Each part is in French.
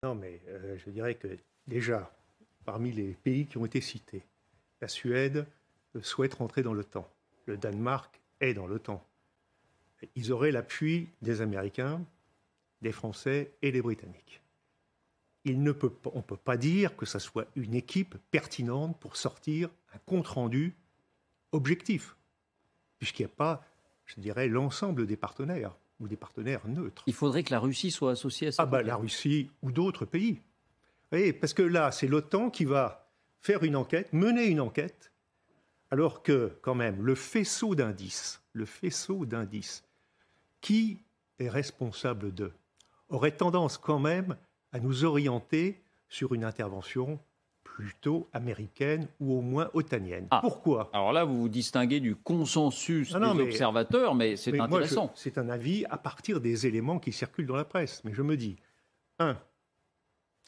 Non, mais je dirais que déjà, parmi les pays qui ont été cités, la Suède souhaite rentrer dans l'OTAN. Le Danemark est dans l'OTAN. Ils auraient l'appui des Américains, des Français et des Britanniques. On ne peut pas dire que ça soit une équipe pertinente pour sortir un compte-rendu objectif, puisqu'il n'y a pas, je dirais, l'ensemble des partenaires ou des partenaires neutres. Il faudrait que la Russie soit associée à ça. La Russie ou d'autres pays. Vous voyez, parce que là, c'est l'OTAN qui va faire une enquête, mener une enquête, alors que, quand même, le faisceau d'indices, qui est responsable d'eux, aurait tendance quand même à nous orienter sur une intervention plutôt américaine ou au moins otanienne. Pourquoi ? Alors là, vous vous distinguez du consensus des observateurs, mais c'est intéressant. C'est un avis à partir des éléments qui circulent dans la presse. Mais je me dis,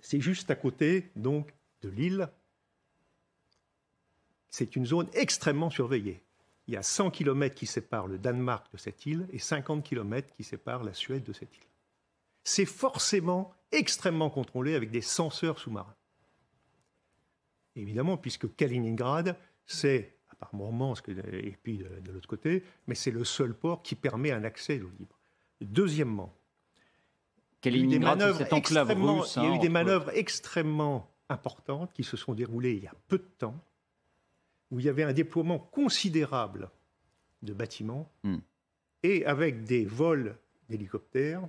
c'est juste à côté donc de l'île. C'est une zone extrêmement surveillée. Il y a 100 km qui séparent le Danemark de cette île et 50 km qui séparent la Suède de cette île. C'est forcément extrêmement contrôlé avec des senseurs sous-marins. Évidemment, puisque Kaliningrad, c'est, à part Mourmansk et puis de l'autre côté, mais c'est le seul port qui permet un accès d'eau libre. Deuxièmement, Kaliningrad, c'est cette enclave russe. Il y a eu des manœuvres extrêmement importantes qui se sont déroulées il y a peu de temps, où il y avait un déploiement considérable de bâtiments et avec des vols d'hélicoptères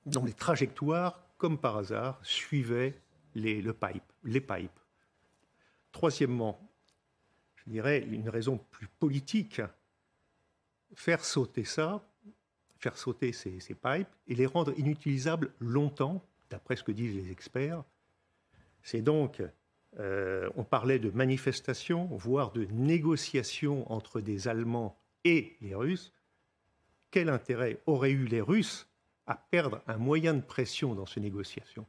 dont les trajectoires, comme par hasard, suivaient les pipes. Troisièmement, je dirais une raison plus politique, faire sauter ces pipes et les rendre inutilisables longtemps, d'après ce que disent les experts. C'est donc, on parlait de manifestations, voire de négociations entre des Allemands et les Russes. Quel intérêt auraient eu les Russes à perdre un moyen de pression dans ces négociations,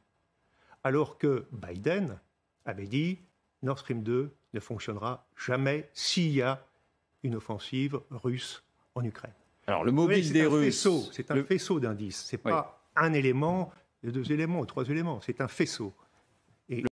alors que Biden avait dit Nord Stream 2 ne fonctionnera jamais s'il y a une offensive russe en Ukraine. Alors le mobile des Russes, c'est un faisceau d'indices. C'est pas un élément, deux éléments ou trois éléments. C'est un faisceau.